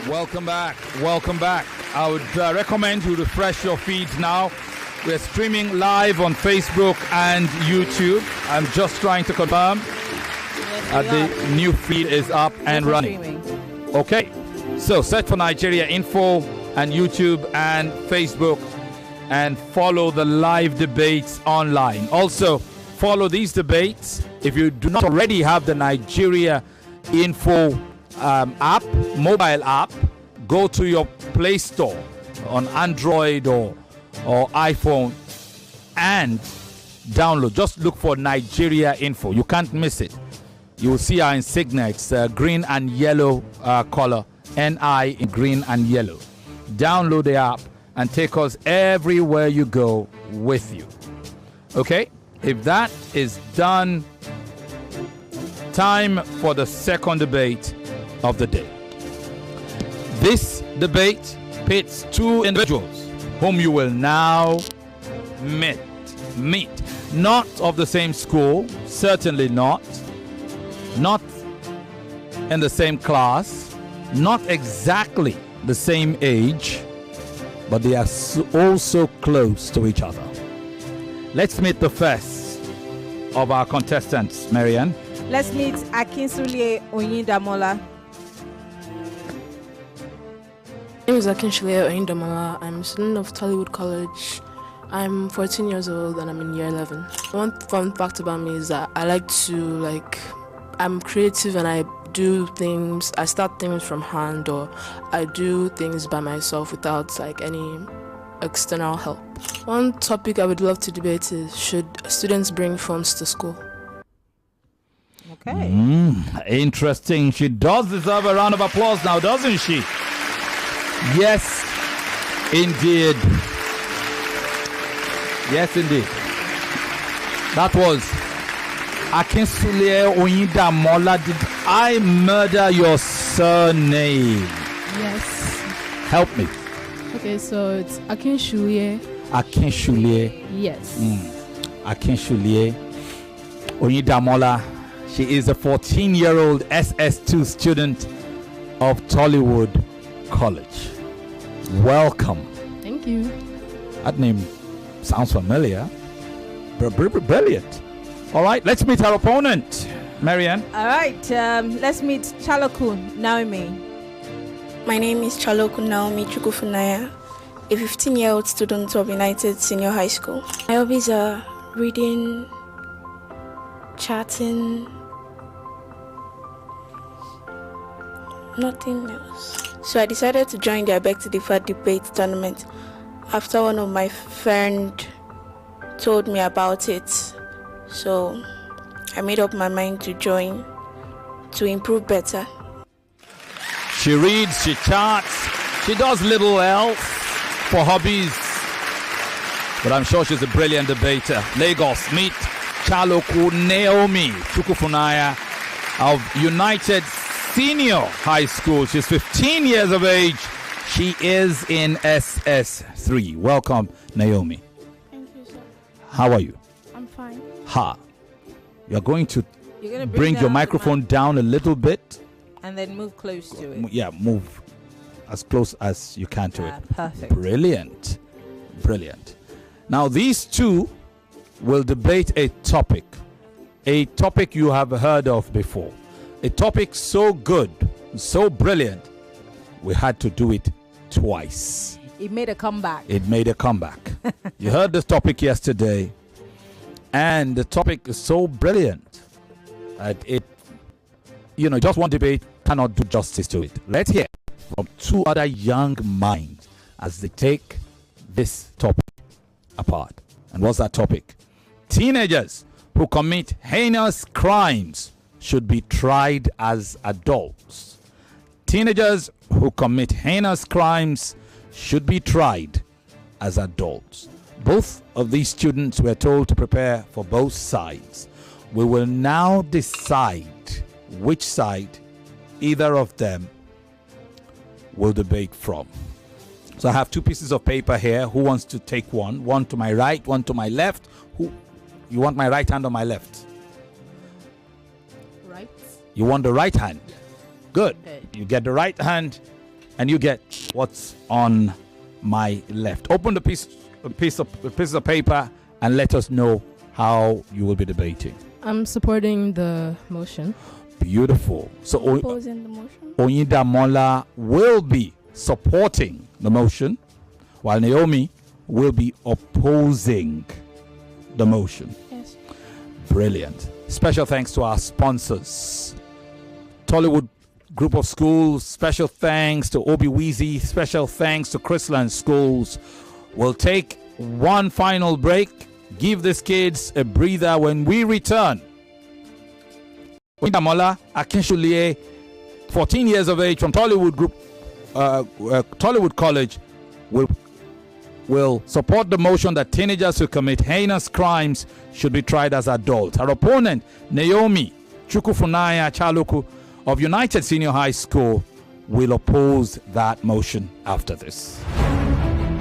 Welcome back. Welcome back. I would recommend you refresh your feeds now. We're streaming live on Facebook and YouTube. I'm just trying to confirm that the new feed is up and running. Okay. So search for Nigeria Info and YouTube and Facebook and follow the live debates online. Also, follow these debates. If you do not already have the Nigeria Info app, mobile app, go to your Play Store on Android or iPhone and download. Just look for Nigeria Info. You can't miss it. You will see our insignia. It's green and yellow color. NI in green and yellow. Download the app and take us everywhere you go with you. Okay? If that is done, time for the second debate of the day. This debate pits two individuals whom you will now meet. Not of the same school, certainly not in the same class, not exactly the same age, but they are all so close to each other. Let's meet the first of our contestants, Maryann. Let's meet Akinsulie Oyindamola. My name is Akinsulie Oyindamola. I'm a student of Tollywood College. I'm 14 years old and I'm in year 11. One fun fact about me is that I like to, I'm creative and I do things, I start things from hand, or I do things by myself without any external help. One topic I would love to debate is, should students bring phones to school? Okay. Interesting. She does deserve a round of applause now, doesn't she? Yes, indeed. Yes, indeed. That was Akinsulie Oyindamola. Did I murder your surname? Yes. Help me. Okay, so it's Akinsulie. Akinsulie. Yes. Akinsulie Oyindamola. She is a 14-year-old SS2 student of Tollywood College. Welcome. Thank you. That name sounds familiar. Brilliant. All right, let's meet our opponent, Maryann. All right, let's meet Chalokwu, Naomi. My name is Chalokwu Naomi Chukwufunaya, a 15-year-old student of United Senior High School. My hobbies are reading, chatting, nothing else. So I decided to join the I Beg to Differ debate tournament after one of my friends told me about it. So I made up my mind to join to improve better. She reads, she chats, she does little else for hobbies. But I'm sure she's a brilliant debater. Lagos, meet Chalokwu Naomi Chukwufunaya of United Senior High School. She's 15 years of age. She is in SS3. Welcome, Naomi. Thank you, sir. How are you? I'm fine. You're going to bring your down microphone down a little bit. And then move close to it. Yeah, move as close as you can to it. Perfect. Brilliant. Now, these two will debate a topic you have heard of before. A topic so good, so brilliant, we had to do it twice. It made a comeback. You heard this topic yesterday, and the topic is so brilliant that just one debate cannot do justice to it. Let's hear from two other young minds as they take this topic apart. And what's that topic? Teenagers who commit heinous crimes should be tried as adults. Teenagers who commit heinous crimes should be tried as adults. Both of these students were told to prepare for both sides. We will now decide which side either of them will debate from. So I have two pieces of paper here. Who wants to take one? One to my right, one to my left. You want my right hand or my left? Right. You want the right hand? Good. Okay. You get the right hand and you get what's on my left. Open the piece of paper and let us know how you will be debating. I'm supporting the motion. Beautiful. So Opposing the motion. Oyindamola will be supporting the motion, while Naomi will be opposing the motion. Yes. Brilliant. Special thanks to our sponsors, Tollywood Group of Schools. Special thanks to Obi-Weezy. Special thanks to Chrisland Schools. We'll take one final break. Give these kids a breather. When we return, Oyindamola, Akinsulie, 14 years of age, from Tollywood Group, Tollywood College, will support the motion that teenagers who commit heinous crimes should be tried as adults. Her opponent, Naomi Chukwufunaya Chalokwu of United Senior High School, will oppose that motion after this.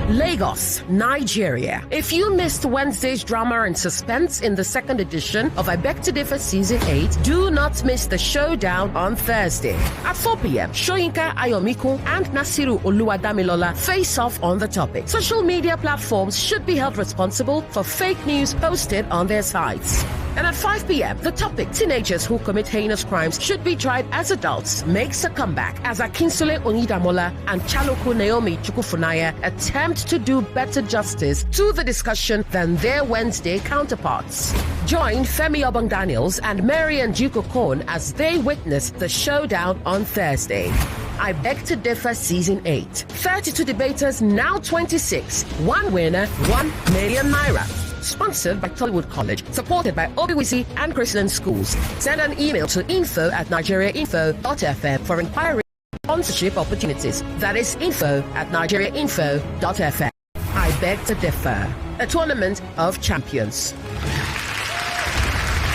Lagos, Nigeria. If you missed Wednesday's drama and suspense in the second edition of I Beg to Differ Season 8, do not miss the showdown on Thursday. At 4 p.m., Shoyinka Ayomiko and Nasiru Oluwadamilola face off on the topic. Social media platforms should be held responsible for fake news posted on their sites. And at 5 p.m., the topic, teenagers who commit heinous crimes should be tried as adults, makes a comeback as Akinsulie Oyindamola and Chalokwu Naomi Chukwufunaya attempt to do better justice to the discussion than their Wednesday counterparts. Join Femi Obong-Daniels and Maryann Okon as they witness the showdown on Thursday. I Beg to Differ Season 8. 32 debaters, now 26. One winner, 1 million naira. Sponsored by Tollywood College, supported by Obi-Weezy and Chrisland Schools. Send an email to info@nigeriainfo.fm for inquiry sponsorship opportunities. That is info@nigeriainfo.fm. I Beg to Differ, a tournament of champions.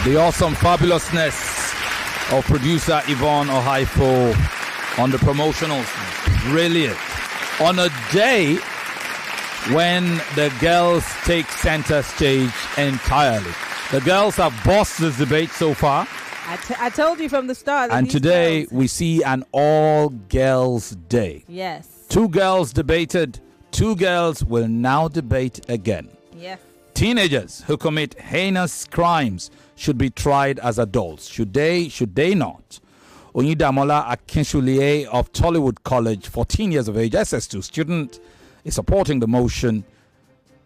The awesome fabulousness of producer Yvonne Ohaifo on the promotionals. Brilliant. On a day when the girls take center stage entirely. The girls have bossed this debate so far. I told you from the start. And today we see an all-girls day. Yes. 2 girls debated. 2 girls will now debate again. Yes. Teenagers who commit heinous crimes should be tried as adults. Should they not? Oyindamola Akinsulie of Tollywood College, 14 years of age, SS2 student, is supporting the motion.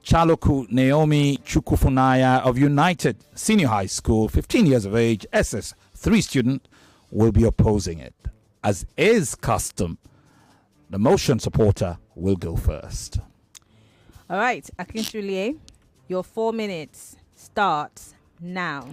Chalokwu Naomi Chukwufunaya of United Senior High School, 15 years of age, SS3 student, will be opposing it. As is custom, the motion supporter will go first. All right, Akinsulie, your 4 minutes starts now.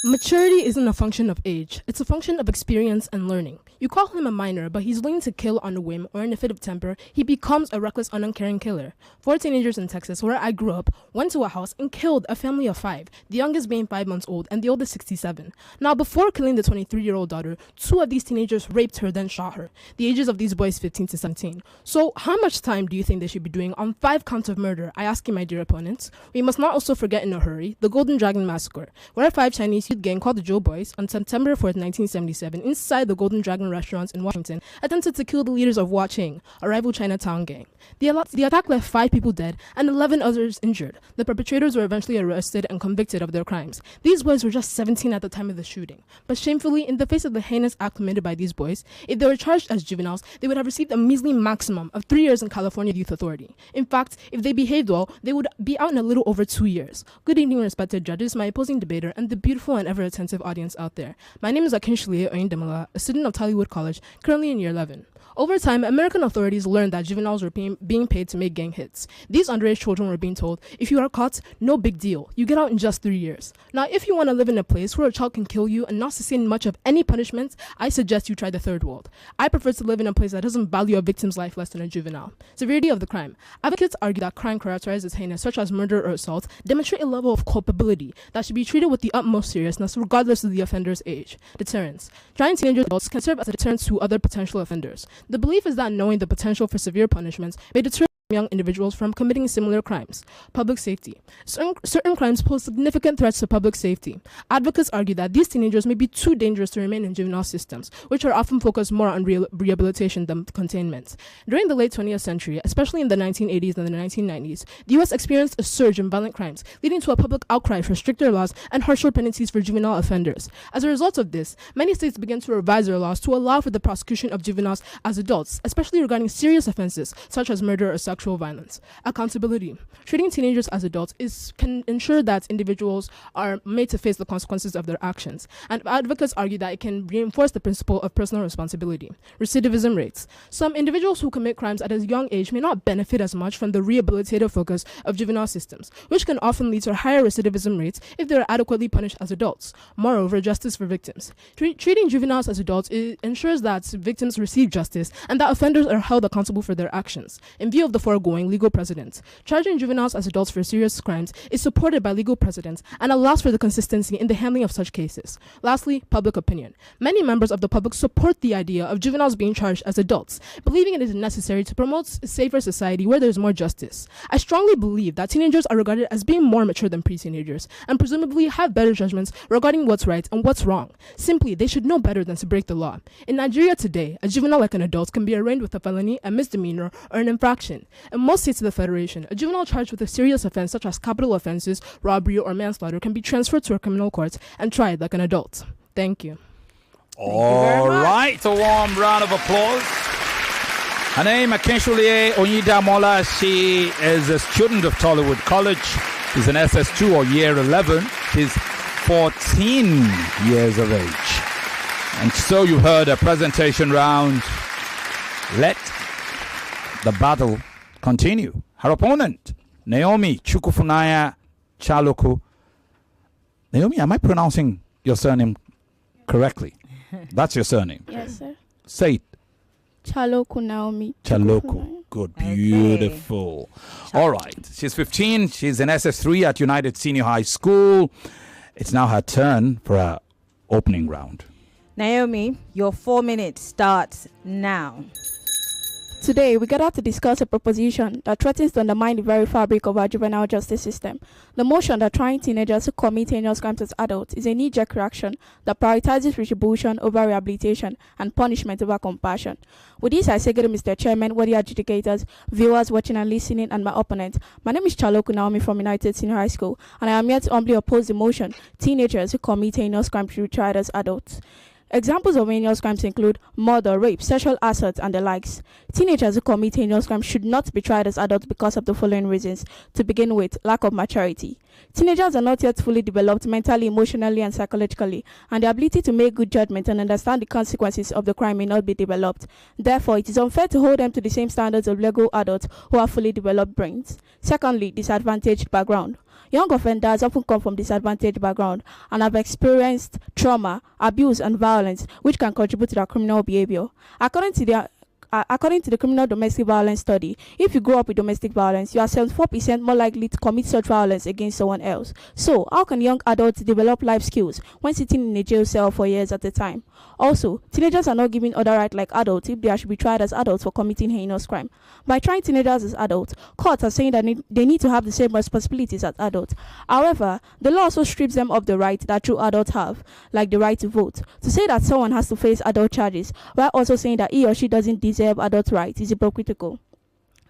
Maturity isn't a function of age. It's a function of experience and learning. You call him a minor, but he's willing to kill on a whim or in a fit of temper. He becomes a reckless, uncaring killer. 4 teenagers in Texas, where I grew up, went to a house and killed a family of 5, the youngest being 5 months old and the oldest 67. Now, before killing the 23-year-old daughter, 2 of these teenagers raped her, then shot her. The ages of these boys 15 to 17. So, how much time do you think they should be doing on 5 counts of murder? I ask you, my dear opponents. We must not also forget in a hurry the Golden Dragon Massacre, where 5 Chinese youth gang called the Joe Boys on September 4th, 1977, inside the Golden Dragon restaurants in Washington, attempted to kill the leaders of Hua Qing, a rival Chinatown gang. The attack left 5 people dead and 11 others injured. The perpetrators were eventually arrested and convicted of their crimes. These boys were just 17 at the time of the shooting. But shamefully, in the face of the heinous act committed by these boys, if they were charged as juveniles, they would have received a measly maximum of 3 years in California Youth Authority. In fact, if they behaved well, they would be out in a little over 2 years. Good evening, respected judges, my opposing debater, and the beautiful and ever-attentive audience out there. My name is Akinsulie Oyindamola, a student of Tollywood College, currently in year 11. Over time, American authorities learned that juveniles were being paid to make gang hits. These underage children were being told, if you are caught, no big deal. You get out in just 3 years. Now, if you want to live in a place where a child can kill you and not sustain much of any punishment, I suggest you try the third world. I prefer to live in a place that doesn't value a victim's life less than a juvenile. Severity of the crime. Advocates argue that crime characterized as heinous, such as murder or assault, demonstrate a level of culpability that should be treated with the utmost seriousness regardless of the offender's age. Deterrence. Trying teenage adults can serve as a deterrent to other potential offenders. The belief is that knowing the potential for severe punishments may deter young individuals from committing similar crimes. Public safety. Certain crimes pose significant threats to public safety. Advocates argue that these teenagers may be too dangerous to remain in juvenile systems, which are often focused more on rehabilitation than containment. During the late 20th century, especially in the 1980s and the 1990s, the U.S. experienced a surge in violent crimes, leading to a public outcry for stricter laws and harsher penalties for juvenile offenders. As a result of this, many states began to revise their laws to allow for the prosecution of juveniles as adults, especially regarding serious offenses such as murder or sexual violence. Accountability. Treating teenagers as adults can ensure that individuals are made to face the consequences of their actions, and advocates argue that it can reinforce the principle of personal responsibility. Recidivism rates. Some individuals who commit crimes at a young age may not benefit as much from the rehabilitative focus of juvenile systems, which can often lead to higher recidivism rates if they are adequately punished as adults. Moreover, justice for victims. Treating juveniles as adults ensures that victims receive justice and that offenders are held accountable for their actions. In view of the foregoing legal precedent, charging juveniles as adults for serious crimes is supported by legal precedents and allows for the consistency in the handling of such cases. Lastly, public opinion. Many members of the public support the idea of juveniles being charged as adults, believing it is necessary to promote a safer society where there is more justice. I strongly believe that teenagers are regarded as being more mature than pre-teenagers and presumably have better judgments regarding what's right and what's wrong. Simply, they should know better than to break the law. In Nigeria today, a juvenile like an adult can be arraigned with a felony, a misdemeanor, or an infraction. In most states of the Federation, a juvenile charged with a serious offense such as capital offenses, robbery, or manslaughter can be transferred to a criminal court and tried like an adult. Thank you. All right, a warm round of applause. Her name, Akinsulie Oyindamola. She is a student of Tollywood College. She's an SS2 or year 11. She's 14 years of age. And so you heard a presentation round. Let the battle continue. Her opponent, Naomi Chukwufunaya Chalokwu. Naomi, am I pronouncing your surname correctly? That's your surname? Yes, sir. Say it. Chalokwu Naomi. Chalokwu. Good. Beautiful. Okay. All right. She's 15. She's in SS3 at United Senior High School. It's now her turn for our opening round. Naomi, your 4 minutes starts now. Today, we gather to discuss a proposition that threatens to undermine the very fabric of our juvenile justice system. The motion that trying teenagers to commit heinous crimes as adults is a knee-jerk reaction that prioritizes retribution over rehabilitation and punishment over compassion. With this, I say good, Mr. Chairman, worthy adjudicators, viewers watching and listening, and my opponent. My name is Chalokwu Naomi from United Senior High School, and I am here to humbly oppose the motion teenagers who commit heinous crimes should be tried as adults. Examples of heinous crimes include murder, rape, sexual assault, and the likes. Teenagers who commit heinous crimes should not be tried as adults because of the following reasons. To begin with, lack of maturity. Teenagers are not yet fully developed mentally, emotionally, and psychologically, and the ability to make good judgment and understand the consequences of the crime may not be developed. Therefore, it is unfair to hold them to the same standards of legal adults who have fully developed brains. Secondly, disadvantaged background. Young offenders often come from disadvantaged background and have experienced trauma, abuse, and violence, which can contribute to their criminal behavior. According to the Criminal Domestic Violence Study, if you grow up with domestic violence, you are 74% more likely to commit such violence against someone else. So, how can young adults develop life skills when sitting in a jail cell for years at a time? Also, teenagers are not given other rights like adults if they should be tried as adults for committing heinous crime. By trying teenagers as adults, courts are saying that they need to have the same responsibilities as adults. However, the law also strips them of the right that true adults have, like the right to vote. To say that someone has to face adult charges, while also saying that he or she doesn't deserve adult rights, is hypocritical.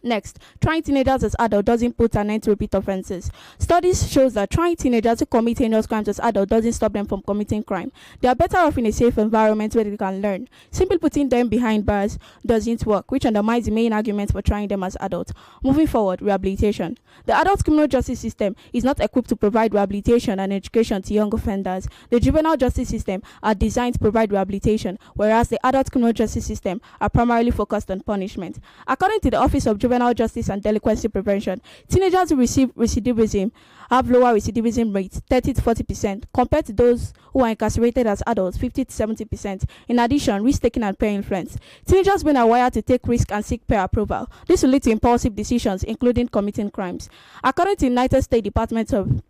Next, trying teenagers as adults doesn't put an end to repeat offenses. Studies shows that trying teenagers to commit heinous crimes as adults doesn't stop them from committing crime. They are better off in a safe environment where they can learn. Simply putting them behind bars doesn't work, which undermines the main argument for trying them as adults. Moving forward, rehabilitation. The adult criminal justice system is not equipped to provide rehabilitation and education to young offenders. The juvenile justice system are designed to provide rehabilitation, whereas the adult criminal justice system are primarily focused on punishment. According to the Office of Juvenile Justice and Delinquency Prevention, teenagers who receive recidivism have lower recidivism rates, 30 to 40%, compared to those who are incarcerated as adults, 50 to 70%. In addition, risk-taking and peer influence. Teenagers being wired to take risk and seek peer approval. This will lead to impulsive decisions, including committing crimes. According to the United States Department of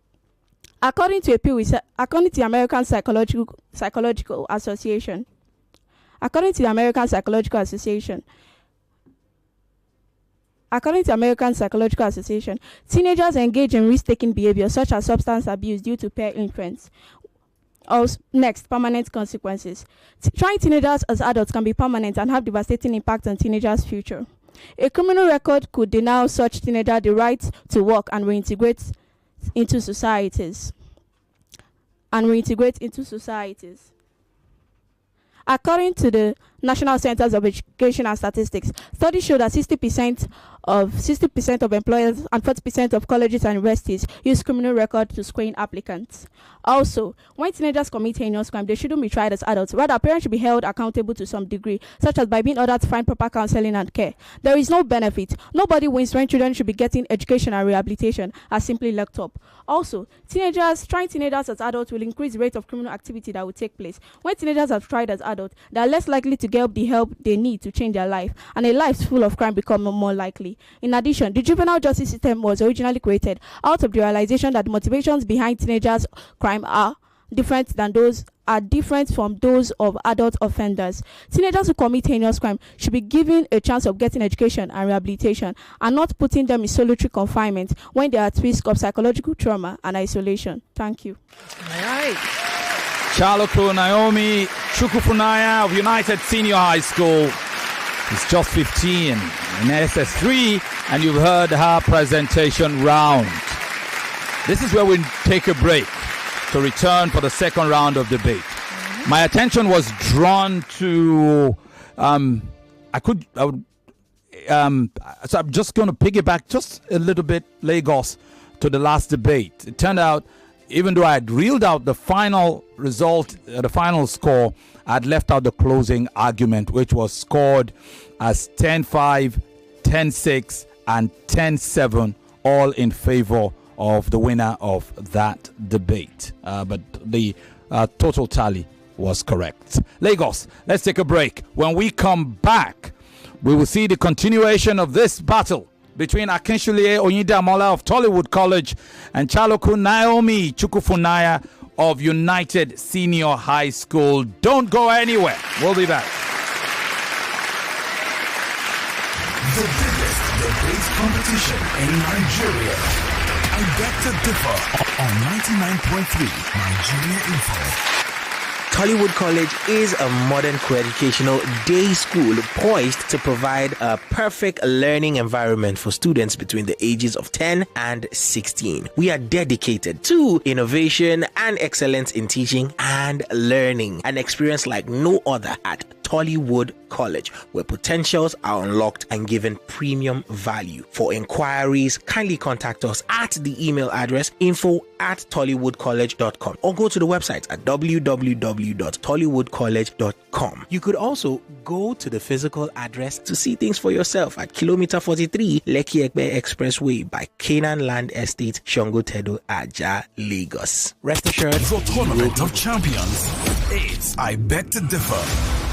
According to the American Psychological Association, According to American Psychological Association, teenagers engage in risk-taking behavior such as substance abuse due to peer influence. Next, permanent consequences. Trying teenagers as adults can be permanent and have devastating impact on teenagers' future. A criminal record could deny such teenager the right to work and reintegrate into societies. According to the National Centers of Education and Statistics, studies show that 60% of employers and 40% of colleges and universities use criminal record to screen applicants. Also, when teenagers commit heinous crime, they shouldn't be tried as adults. Rather, parents should be held accountable to some degree, such as by being ordered to find proper counseling and care. There is no benefit. Nobody wins when children should be getting education and rehabilitation are simply locked up. Also, trying teenagers as adults will increase the rate of criminal activity that will take place. When teenagers are tried as adults, they are less likely to get the help they need to change their life, and a life full of crime become more likely. In addition, the juvenile justice system was originally created out of the realization that the motivations behind teenagers' crime are different from those of adult offenders. Teenagers who commit heinous crime should be given a chance of getting education and rehabilitation, and not putting them in solitary confinement when they are at risk of psychological trauma and isolation. Thank you. All right. Chalokwu Naomi Chukwufunaya of United Senior High School is just 15 in SS3, and you've heard her presentation round. This is where we take a break to return for the second round of debate. My attention was drawn to so I'm just going to piggyback just a little bit, Lagos, to the last debate. It turned out, even though I had reeled out the final result, the final score, I had left out the closing argument, which was scored as 10-5, 10-6, and 10-7, all in favor of the winner of that debate. But the total tally was correct. Lagos, let's take a break. When we come back, we will see the continuation of this battle between Akinsulie Oyindamola of Tollywood College and Chalokwu Naomi Chukwufunaya of United Senior High School. Don't go anywhere. We'll be back. The biggest debate competition in Nigeria. I beg to differ on 99.3 Nigeria Info. Tollywood College is a modern co-educational day school poised to provide a perfect learning environment for students between the ages of 10 and 16. We are dedicated to innovation and excellence in teaching and learning, an experience like no other at Tollywood College, where potentials are unlocked and given premium value. For inquiries, kindly contact us at the email address info@tollywoodcollege.com or go to the website at www.tollywoodcollege.com. You could also go to the physical address to see things for yourself at kilometer 43 Lekki Egbe Expressway by Canaan Land Estate, Shongotedo, Aja, Lagos. Rest assured, the Tournament of Champions. It's I Beg to Differ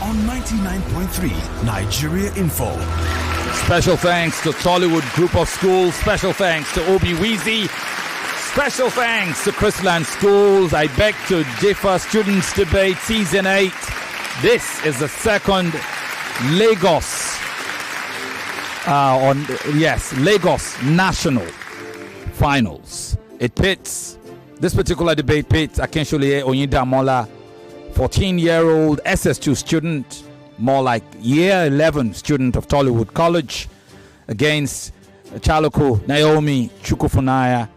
on 99.3 Nigeria Info. Special thanks to Tollywood Group of Schools. Special thanks to Obi Weezy. Special thanks to Chrisland Schools. I Beg to Differ Students Debate Season 8. This is the second Lagos Lagos National Finals. This particular debate pits Akinsulie Oyindamola, 14-year-old SS2 student, more like year 11 student of Tollywood College, against Chalokwu Naomi Chukwufunaya,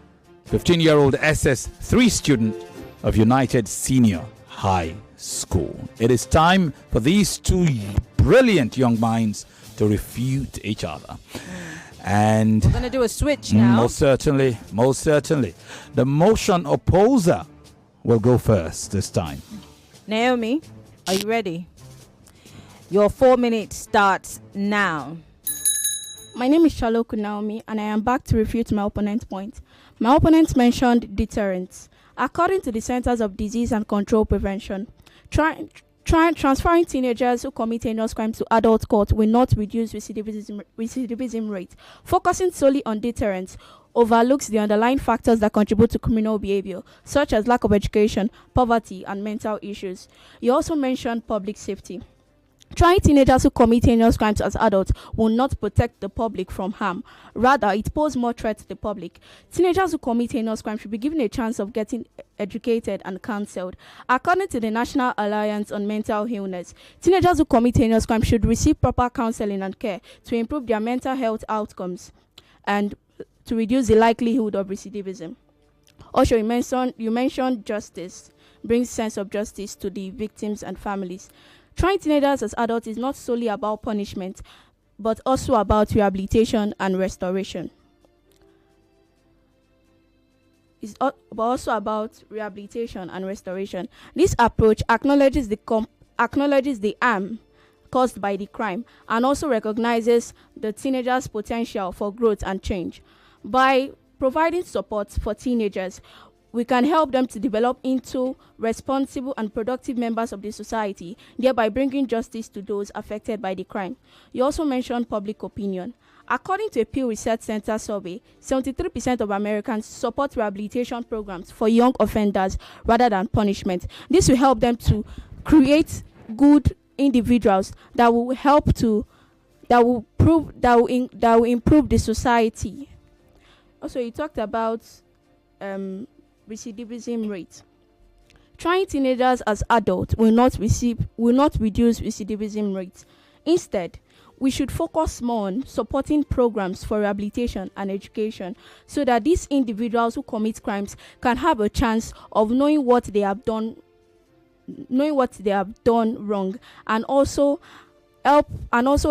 15-year-old SS3 student of United Senior High School. It is time for these two brilliant young minds to refute each other. And we're going to do a switch now. Most certainly. The motion opposer will go first this time. Naomi, are you ready? Your 4 minutes starts now. My name is Chalokwu Naomi, and I am back to refute my opponent's point. My opponent mentioned deterrence. According to the Centers of Disease and Control Prevention, transferring teenagers who commit heinous crimes to adult court will not reduce recidivism rate. Focusing solely on deterrence overlooks the underlying factors that contribute to criminal behavior, such as lack of education, poverty, and mental issues. You also mentioned public safety. Trying teenagers who commit heinous crimes as adults will not protect the public from harm. Rather, it poses more threat to the public. Teenagers who commit heinous crimes should be given a chance of getting educated and counseled. According to the National Alliance on Mental Illness, teenagers who commit heinous crimes should receive proper counseling and care to improve their mental health outcomes and to reduce the likelihood of recidivism. Also, you mentioned justice brings sense of justice to the victims and families. Trying teenagers as adults is not solely about punishment, but also about rehabilitation and restoration. It's also about rehabilitation and restoration. This approach acknowledges the harm caused by the crime and also recognizes the teenager's potential for growth and change. By providing support for teenagers, we can help them to develop into responsible and productive members of the society, thereby bringing justice to those affected by the crime. You also mentioned public opinion. According to a Pew Research Center survey, 73% of Americans support rehabilitation programs for young offenders rather than punishment. This will help them to create good individuals that will improve the society. Also, you talked about recidivism rate. Trying teenagers as adults will not reduce recidivism rates. Instead, we should focus more on supporting programs for rehabilitation and education so that these individuals who commit crimes can have a chance of knowing what they have done wrong, and also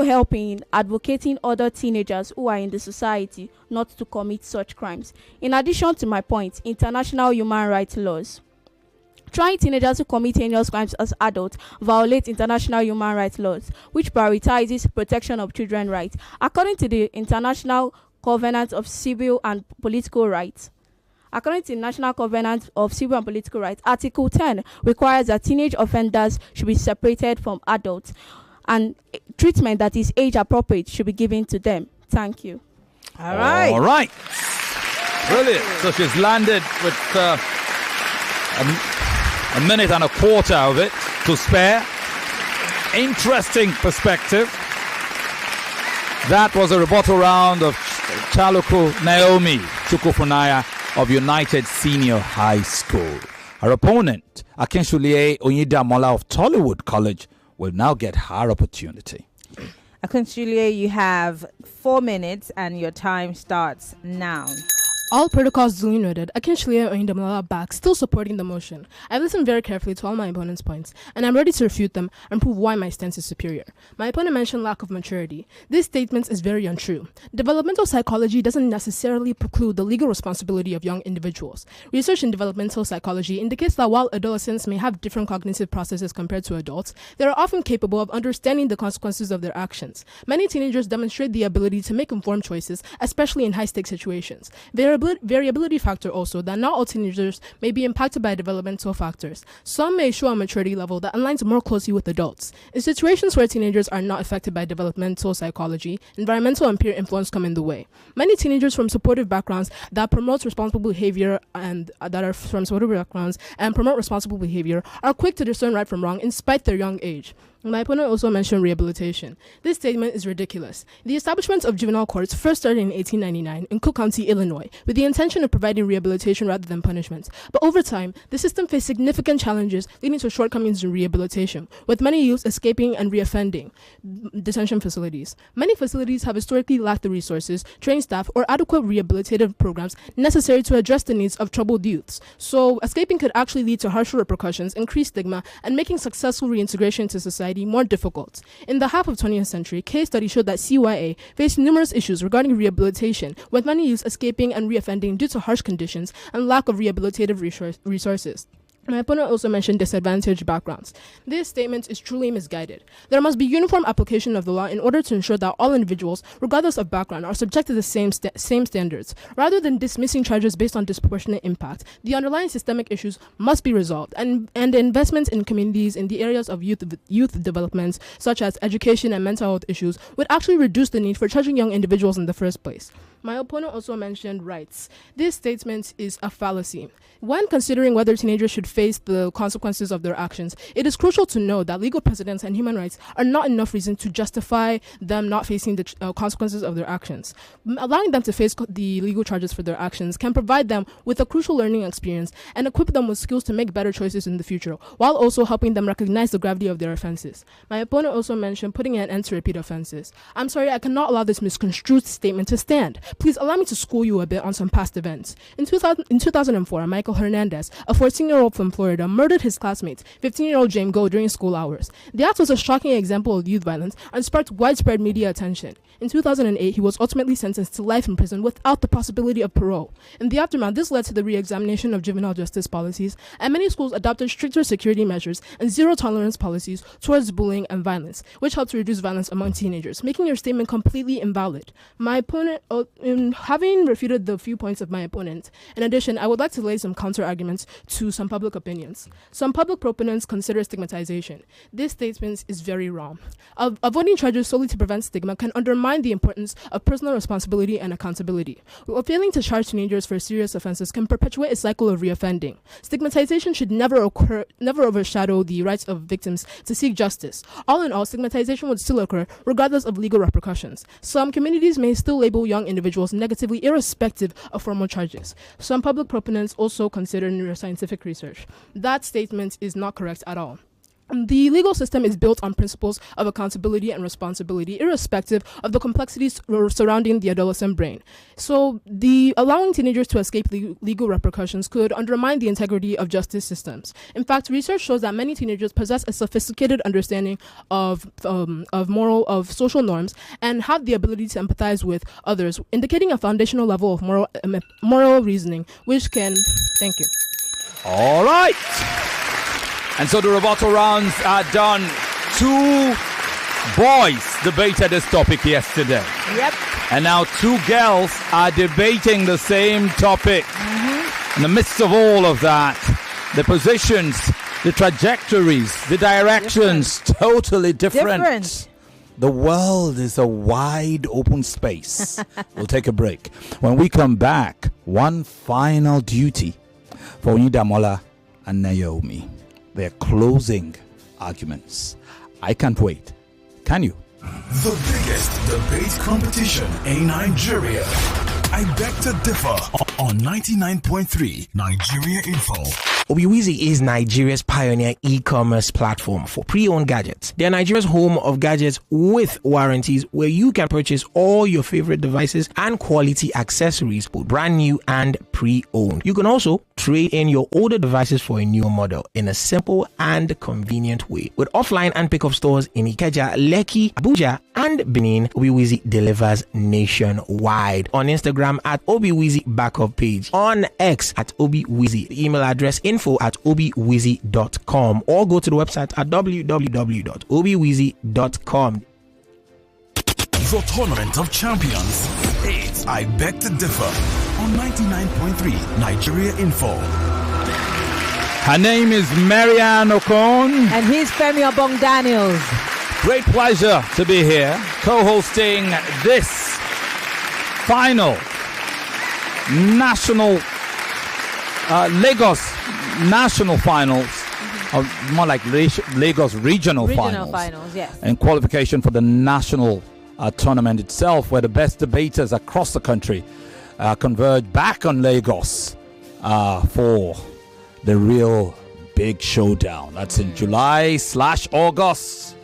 helping advocating other teenagers who are in the society not to commit such crimes. In addition to my point, international human rights laws. Trying teenagers who commit heinous crimes as adults violate international human rights laws, which prioritizes protection of children's rights. According to the International Covenant of Civil and Political Rights, Article 10 requires that teenage offenders should be separated from adults, and treatment that is age appropriate should be given to them. Thank you. All right. Brilliant. So she's landed with a minute and a quarter of it to spare. Interesting perspective. That was a rebuttal round of Chalokwu Naomi Chukwufunaya of United Senior High School. Her opponent, Akinsulie Oyindamola of Tollywood College, will now get her opportunity. Akinsulie, you have 4 minutes and your time starts now. All protocols duly noted, Akinsulie Oyindamola back, still supporting the motion. I've listened very carefully to all my opponent's points, and I'm ready to refute them and prove why my stance is superior. My opponent mentioned lack of maturity. This statement is very untrue. Developmental psychology doesn't necessarily preclude the legal responsibility of young individuals. Research in developmental psychology indicates that while adolescents may have different cognitive processes compared to adults, they are often capable of understanding the consequences of their actions. Many teenagers demonstrate the ability to make informed choices, especially in high-stakes situations. Variability factor also that not all teenagers may be impacted by developmental factors. Some may show a maturity level that aligns more closely with adults. In situations where teenagers are not affected by developmental psychology, environmental and peer influence come in the way. Many teenagers from supportive backgrounds that promote responsible behavior promote responsible behavior are quick to discern right from wrong in spite their young age. My opponent also mentioned rehabilitation. This statement is ridiculous. The establishment of juvenile courts first started in 1899 in Cook County, Illinois, with the intention of providing rehabilitation rather than punishment. But over time, the system faced significant challenges leading to shortcomings in rehabilitation, with many youths escaping and reoffending detention facilities. Many facilities have historically lacked the resources, trained staff, or adequate rehabilitative programs necessary to address the needs of troubled youths. So escaping could actually lead to harsher repercussions, increased stigma, and making successful reintegration into society more difficult. In the half of 20th century, case studies showed that CYA faced numerous issues regarding rehabilitation, with many youths escaping and reoffending due to harsh conditions and lack of rehabilitative resources. My opponent also mentioned disadvantaged backgrounds. This statement is truly misguided. There must be uniform application of the law in order to ensure that all individuals, regardless of background, are subject to the same standards. Rather than dismissing charges based on disproportionate impact, the underlying systemic issues must be resolved, and investments in communities in the areas of youth development, such as education and mental health issues, would actually reduce the need for charging young individuals in the first place. My opponent also mentioned rights. This statement is a fallacy. When considering whether teenagers should face the consequences of their actions, it is crucial to know that legal precedents and human rights are not enough reason to justify them not facing the consequences of their actions. Allowing them to face the legal charges for their actions can provide them with a crucial learning experience and equip them with skills to make better choices in the future, while also helping them recognize the gravity of their offenses. My opponent also mentioned putting an end to repeat offenses. I'm sorry, I cannot allow this misconstrued statement to stand. Please allow me to school you a bit on some past events. In 2004, Michael Hernandez, a 14-year-old from Florida, murdered his classmate, 15-year-old James Goh, during school hours. The act was a shocking example of youth violence and sparked widespread media attention. In 2008, he was ultimately sentenced to life in prison without the possibility of parole. In the aftermath, this led to the re-examination of juvenile justice policies, and many schools adopted stricter security measures and zero-tolerance policies towards bullying and violence, which helped to reduce violence among teenagers, making your statement completely invalid. My opponent, in having refuted the few points of my opponent, in addition, I would like to lay some counter-arguments to some public opinions. Some public proponents consider stigmatization. This statement is very wrong. Avoiding charges solely to prevent stigma can undermine the importance of personal responsibility and accountability. While failing to charge teenagers for serious offenses can perpetuate a cycle of reoffending. Stigmatization should never overshadow the rights of victims to seek justice. All in all, stigmatization would still occur regardless of legal repercussions. Some communities may still label young individuals negatively irrespective of formal charges. Some public proponents also consider neuroscientific research. That statement is not correct at all. The legal system is built on principles of accountability and responsibility, irrespective of the complexities surrounding the adolescent brain. So, allowing teenagers to escape legal repercussions could undermine the integrity of justice systems. In fact, research shows that many teenagers possess a sophisticated understanding of social norms and have the ability to empathize with others, indicating a foundational level of moral reasoning, which can. Thank you. All right. And so the rebuttal rounds are done. Two boys debated this topic yesterday. Yep. And now two girls are debating the same topic. In the midst of all of that, the positions, the trajectories, the directions, totally different. The world is a wide open space. We'll take a break. When we come back, one final duty for Oyindamola and Naomi. Their closing arguments. I can't wait. Can you? The biggest debate competition in Nigeria. I beg to differ on 99.3 Nigeria Info. Obiwizi is Nigeria's pioneer e-commerce platform for pre-owned gadgets. They are Nigeria's home of gadgets with warranties, where you can purchase all your favorite devices and quality accessories, both brand new and pre-owned. You can also trade in your older devices for a newer model in a simple and convenient way. With offline and pickup stores in Ikeja, Lekki, Abuja, and Benin, Obiwizi delivers nationwide. On Instagram at Obiwizi Backup Page, on X at Obiwizi, the email address info@obiwizi.com, or go to the website at www.obiwizi.com. The Tournament of Champions. It's I Beg to Differ on 99.3 Nigeria Info. Her name is Maryann Okon. And he's Femi Obong-Daniels. Great pleasure to be here, co-hosting this final national Lagos national finals, or more like Lagos regional finals, yes. And qualification for the national tournament itself, where the best debaters across the country converge back on Lagos for the real big showdown. That's in July/August.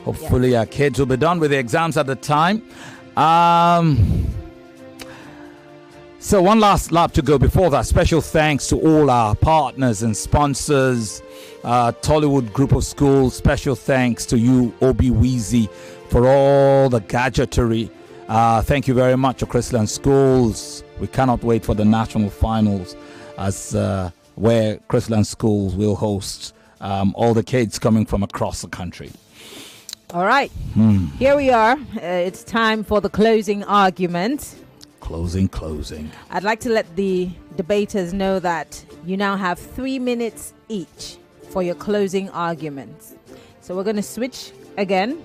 Hopefully our kids will be done with the exams at the time. So one last lap to go before that. Special thanks to all our partners and sponsors, Tollywood Group of Schools. Special thanks to you, Obiwizi, for all the gadgetry. Thank you very much to Chrisland Schools. We cannot wait for the national finals, as where Chrisland Schools will host all the kids coming from across the country. All right. Here we are. It's time for the closing argument. Closing. I'd like to let the debaters know that you now have 3 minutes each for your closing arguments. So we're going to switch again.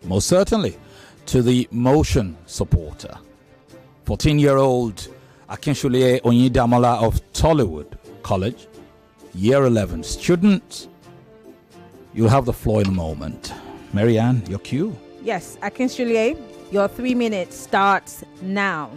Most certainly to the motion supporter. 14-year-old Akinsulie Oyindamola of Tollywood College, Year 11 student. You'll have the floor in a moment. Maryann, your cue. Yes, Akinsulie, your 3 minutes starts now.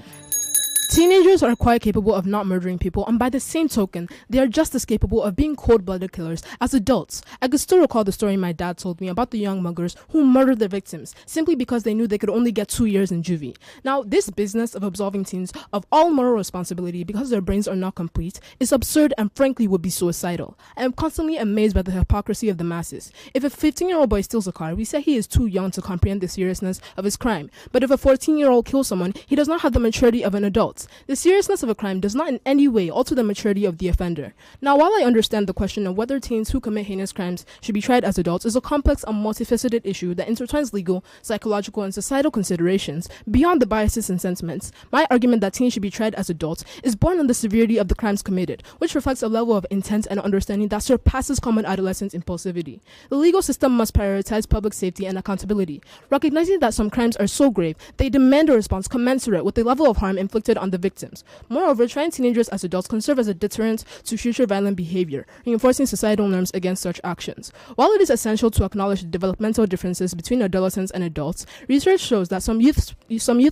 Teenagers are quite capable of not murdering people, and by the same token, they are just as capable of being cold-blooded killers as adults. I could still recall the story my dad told me about the young muggers who murdered their victims simply because they knew they could only get 2 years in juvie. Now, this business of absolving teens of all moral responsibility because their brains are not complete is absurd and frankly would be suicidal. I am constantly amazed by the hypocrisy of the masses. If a 15-year-old boy steals a car, we say he is too young to comprehend the seriousness of his crime. But if a 14-year-old kills someone, he does not have the maturity of an adult. The seriousness of a crime does not in any way alter the maturity of the offender. Now, while I understand the question of whether teens who commit heinous crimes should be tried as adults is a complex and multifaceted issue that intertwines legal, psychological, and societal considerations beyond the biases and sentiments, my argument that teens should be tried as adults is born on the severity of the crimes committed, which reflects a level of intent and understanding that surpasses common adolescent impulsivity. The legal system must prioritize public safety and accountability, recognizing that some crimes are so grave they demand a response commensurate with the level of harm inflicted on the victims. Moreover, trying teenagers as adults can serve as a deterrent to future violent behavior, reinforcing societal norms against such actions. While it is essential to acknowledge the developmental differences between adolescents and adults, research shows that some youths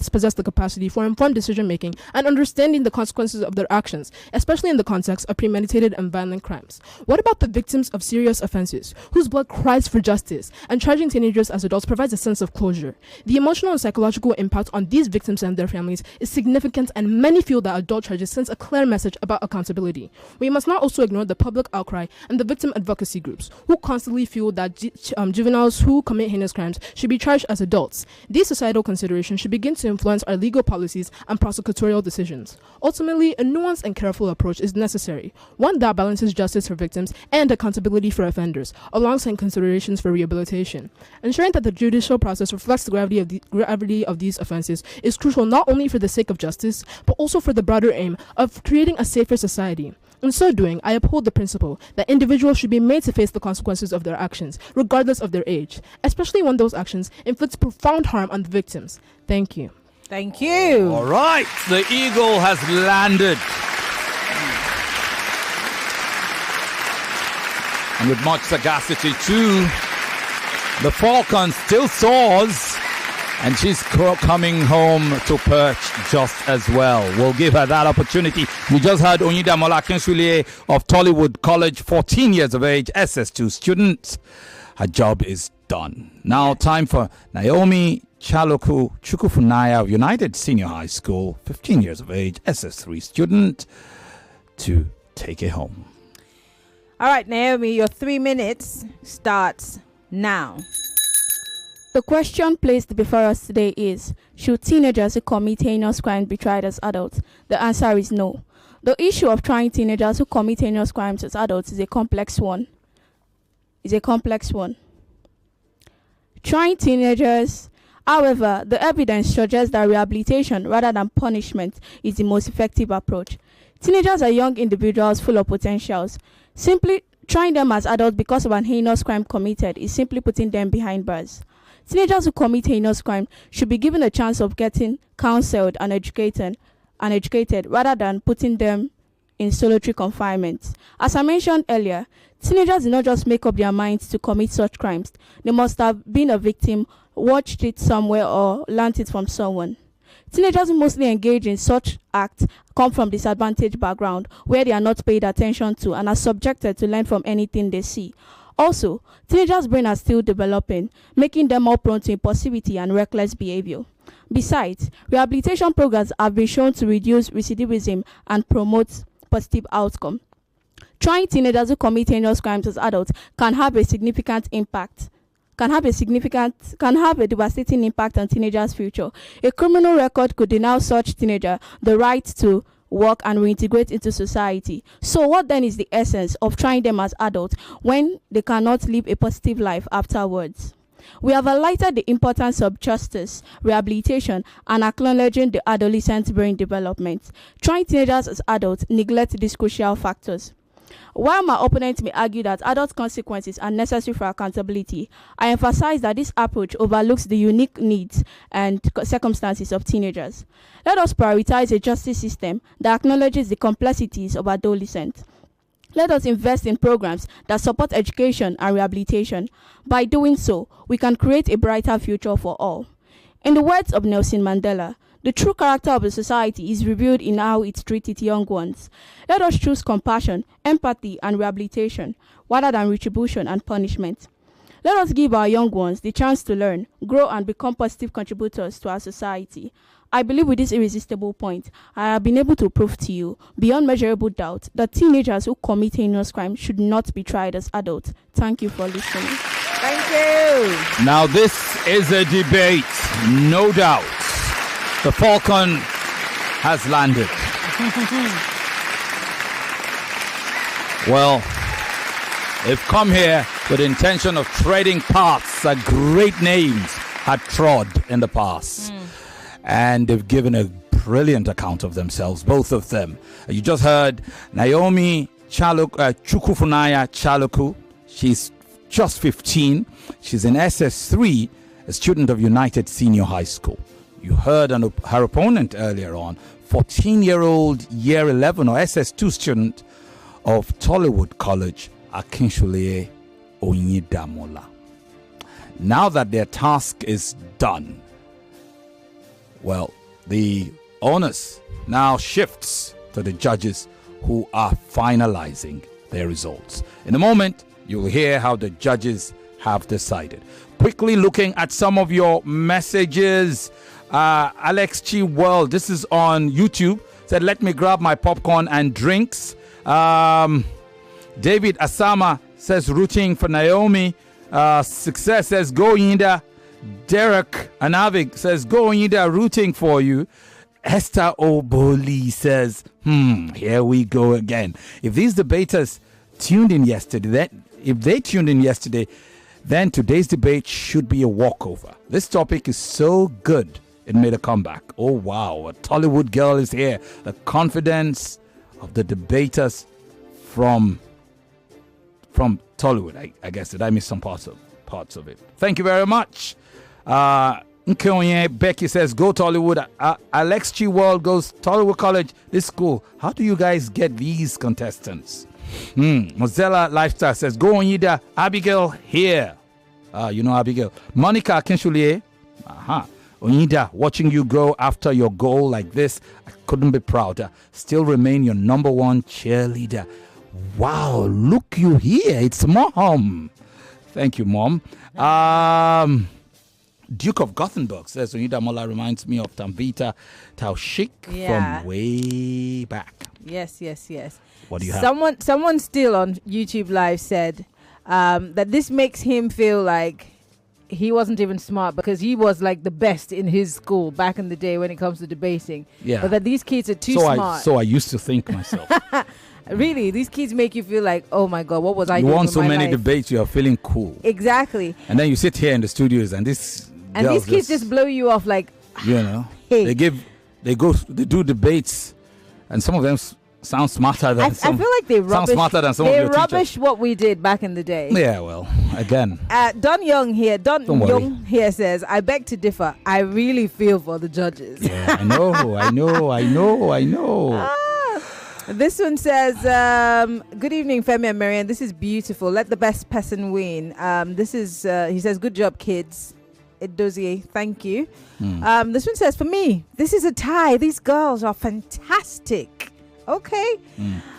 possess the capacity for informed decision-making and understanding the consequences of their actions, especially in the context of premeditated and violent crimes. What about the victims of serious offenses, whose blood cries for justice, and charging teenagers as adults provides a sense of closure? The emotional and psychological impact on these victims and their families is significant, and many feel that adult charges sends a clear message about accountability. We must not also ignore the public outcry and the victim advocacy groups, who constantly feel that juveniles who commit heinous crimes should be charged as adults. These societal considerations should begin to influence our legal policies and prosecutorial decisions. Ultimately, a nuanced and careful approach is necessary, one that balances justice for victims and accountability for offenders, alongside considerations for rehabilitation. Ensuring that the judicial process reflects the gravity of these offenses is crucial not only for the sake of justice, but also for the broader aim of creating a safer society. In so doing, I uphold the principle that individuals should be made to face the consequences of their actions, regardless of their age, especially when those actions inflict profound harm on the victims. Thank you. Thank you. All right, the eagle has landed. And with much sagacity too, the falcon still soars. And she's coming home to perch just as well. We'll give her that opportunity. We just had Oyindamola Akinsulie of Tollywood College, 14 years of age, SS2 student. Her job is done. Now time for Naomi, Chalokwu, Chukwufunaya of United Senior High School, 15 years of age, SS3 student, to take it home. All right, Naomi, your 3 minutes starts now. The question placed before us today is, should teenagers who commit heinous crimes be tried as adults? The answer is no. The issue of trying teenagers who commit heinous crimes as adults is a complex one. Trying teenagers, however, the evidence suggests that rehabilitation rather than punishment is the most effective approach. Teenagers are young individuals full of potentials. Simply trying them as adults because of an heinous crime committed is simply putting them behind bars. Teenagers who commit heinous crime should be given a chance of getting counseled and educated rather than putting them in solitary confinement. As I mentioned earlier, teenagers do not just make up their minds to commit such crimes. They must have been a victim, watched it somewhere, or learnt it from someone. Teenagers who mostly engage in such acts come from disadvantaged background where they are not paid attention to and are subjected to learn from anything they see. Also, teenagers' brains are still developing, making them more prone to impulsivity and reckless behavior. Besides, rehabilitation programs have been shown to reduce recidivism and promote positive outcome. Trying teenagers who commit heinous crimes as adults can have a devastating impact on teenagers' future. A criminal record could deny such teenager the right to work and reintegrate into society. So what then is the essence of trying them as adults when they cannot live a positive life afterwards? We have highlighted the importance of justice, rehabilitation, and acknowledging the adolescent brain development. Trying teenagers as adults neglect these crucial factors. While my opponent may argue that adult consequences are necessary for accountability, I emphasize that this approach overlooks the unique needs and circumstances of teenagers. Let us prioritize a justice system that acknowledges the complexities of adolescents. Let us invest in programs that support education and rehabilitation. By doing so, we can create a brighter future for all. In the words of Nelson Mandela, the true character of a society is revealed in how it treats its young ones. Let us choose compassion, empathy, and rehabilitation, rather than retribution and punishment. Let us give our young ones the chance to learn, grow, and become positive contributors to our society. I believe with this irresistible point, I have been able to prove to you, beyond measurable doubt, that teenagers who commit heinous crime should not be tried as adults. Thank you for listening. Thank you. Now, this is a debate, no doubt. The Falcon has landed. Well, they've come here with the intention of treading paths that great names had trod in the past. And they've given a brilliant account of themselves, both of them. You just heard Naomi Chukwufunaya Chalokwu. She's just 15. She's in SS3, a student of United Senior High School. You heard her opponent earlier on, 14-year-old year 11 or SS2 student of Tollywood College, Akinsulie Oyindamola. Now that their task is done, well, the onus now shifts to the judges who are finalizing their results. In a moment, you'll hear how the judges have decided. Quickly looking at some of your messages. Alex Chi World, this is on YouTube, said, let me grab my popcorn and drinks. David Asama says, rooting for Naomi. Success says, go Yinda. Derek Anavik says, go Oyinda, rooting for you. Esther Oboli says, here we go again. If these debaters tuned in yesterday, then today's debate should be a walkover. This topic is so good, it made a comeback. Oh, wow, a Tollywood girl is here. The confidence of the debaters from Tollywood. I guess, did I miss some parts of it? Thank you very much. Nkeonye Becky says, go Tollywood. Alex Chi World goes Tollywood College. This school. How do you guys get these contestants? Mozilla Lifestyle says, go Oyinda. Abigail here. You know Abigail. Monica Akinsulie. Oyinda, watching you go after your goal like this, I couldn't be prouder. Still remain your number one cheerleader. Wow, look you here. It's Mom. Thank you, Mom. Duke of Gothenburg says Oyindamola reminds me of Tamvita Taushik from way back. Yes. What do you have? Someone still on YouTube Live said that this makes him feel like he wasn't even smart because he was like the best in his school back in the day when it comes to debating. Yeah. But that these kids are too smart. So I used to think myself. Really, these kids make you feel like, oh my God, what was I doing? You won so many life? Debates, you are feeling cool. Exactly. And then you sit here in the studios and these kids just blow you off like, you know, hey. they do debates and some of them sound smarter than some. I feel like they rubbish teachers. What we did back in the day. Yeah, well, again. Don Young here says, I beg to differ. I really feel for the judges. Yeah, I know. This one says, good evening, Femi and Maryann. This is beautiful. Let the best person win. He says, good job, kids. Dozier, thank you. This one says, for me, this is a tie. These girls are fantastic. Okay.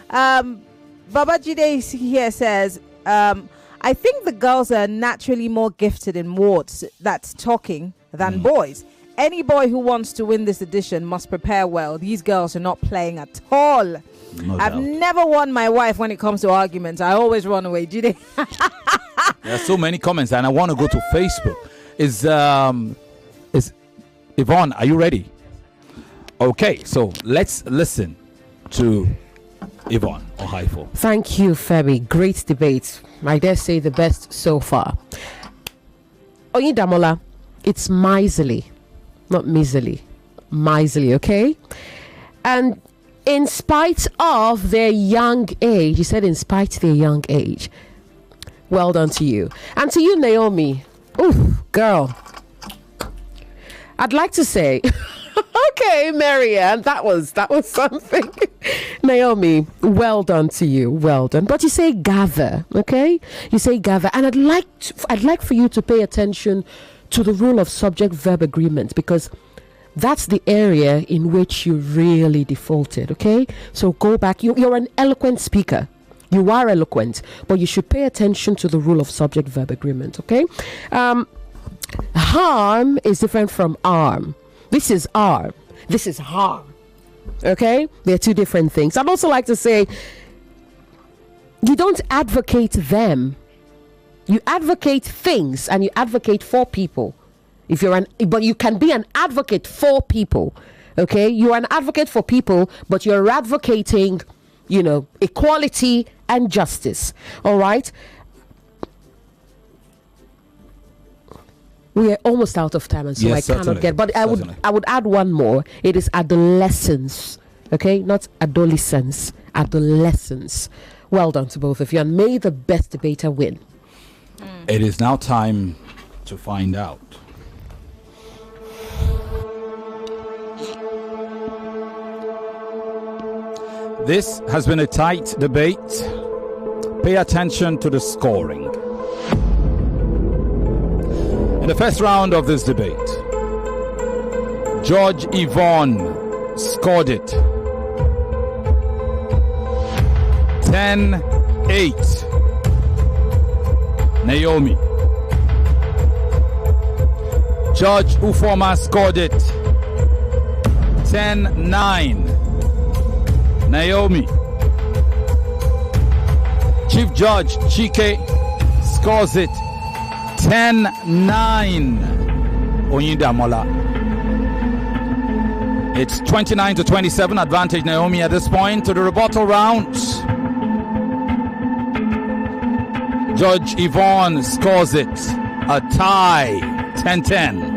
Baba Jide here says, I think the girls are naturally more gifted in words, that's talking, than boys. Any boy who wants to win this edition must prepare well. These girls are not playing at all. I've never won my wife when it comes to arguments. I always run away. Jide. There are so many comments, and I want to go to Facebook. Is Yvonne, are you ready? Okay, so let's listen to Yvonne or Haifo. Thank you, Femi. Great debate. I dare say the best so far. Oyindamola, it's miserly, not miserly. Miserly, okay? And in spite of their young age. You said in spite of their young age. Well done to you. And to you, Naomi. Ooh, girl. I'd like to say, okay, Maryann, that was something. Naomi, well done to you. Well done. But you say gather, okay? You say gather. And I'd like for you to pay attention to the rule of subject-verb agreement, because that's the area in which you really defaulted, okay? So go back. You're an eloquent speaker. You are eloquent, but you should pay attention to the rule of subject-verb agreement, okay? Harm is different from arm. This is arm. This is harm, okay? They're two different things. I'd also like to say, you don't advocate them. You advocate things, and you advocate for people. But you can be an advocate for people, okay? You're an advocate for people, but you're advocating, equality and justice. All right. We are almost out of time, and so yes, I cannot get. But I would add one more. It is adolescence, okay, not adolescence. Adolescence. Well done to both of you, and may the best debater win. It is now time to find out. This has been a tight debate. Pay attention to the scoring. In the first round of this debate, Judge Yvonne scored it 10-8. Naomi. Judge Ufoma scored it 10-9. Naomi. Chief Judge Chike scores it 10-9. Oyindamola. It's 29-27, advantage Naomi at this point. To the rebuttal rounds. Judge Yvonne scores it a tie, 10-10.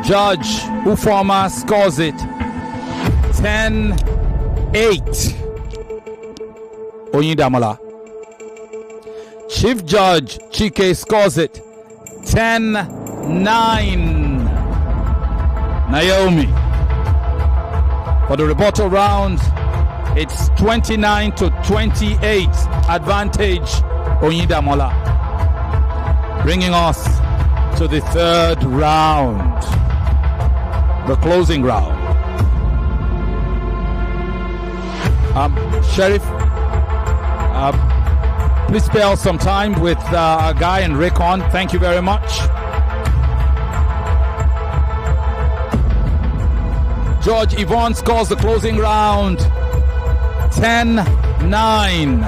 Judge Ufoma scores it 10-8. Oyindamola. Chief Judge Chike scores it 10-9. Naomi. For the rebuttal round, it's 29-28, advantage Oyindamola. Bringing us to the third round, the closing round. Sheriff, please spare some time with our guy and Okon. Thank you very much. Judge Yvonne scores the closing round 10-9.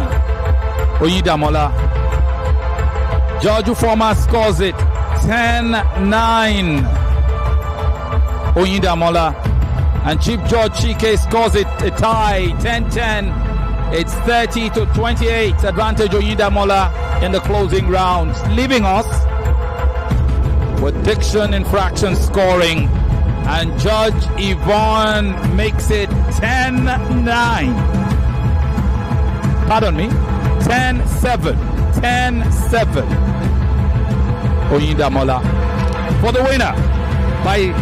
Oyindamola. Judge Ufoma scores it 10-9. Oyindamola. And Chief Judge Chike scores it a tie 10-10. It's 30-28, advantage Oyindamola in the closing round, leaving us with diction infraction scoring, and Judge Yvonne makes it 10-9. Pardon me, 10-7. 10-7. Oyindamola for the winner by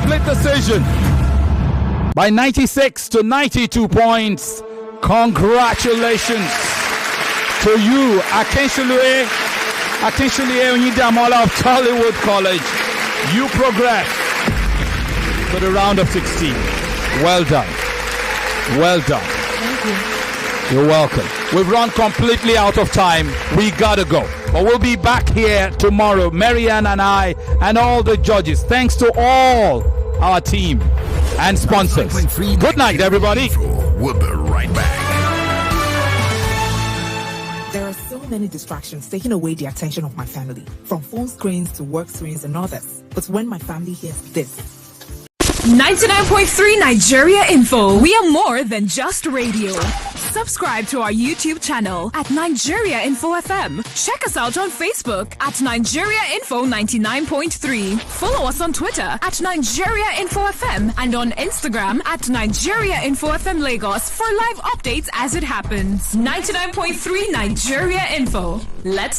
split decision by 96-92 points. Congratulations to you, Akinsulie Oyindamola of Tollywood College. You progress to the round of 16. Well done. Well done. Thank you. You're welcome. We've run completely out of time. We gotta go. But we'll be back here tomorrow. Maryann and I and all the judges. Thanks to all our team and sponsors. Good night, everybody. We'll be right back. There are so many distractions taking away the attention of my family, from phone screens to work screens and others. But when my family hears this, 99.3 Nigeria Info. We are more than just radio. Subscribe to our YouTube channel at Nigeria Info FM. Check us out on Facebook at Nigeria Info 99.3. Follow us on Twitter at Nigeria Info FM and on Instagram at Nigeria Info FM Lagos for live updates as it happens. 99.3 Nigeria Info. Let's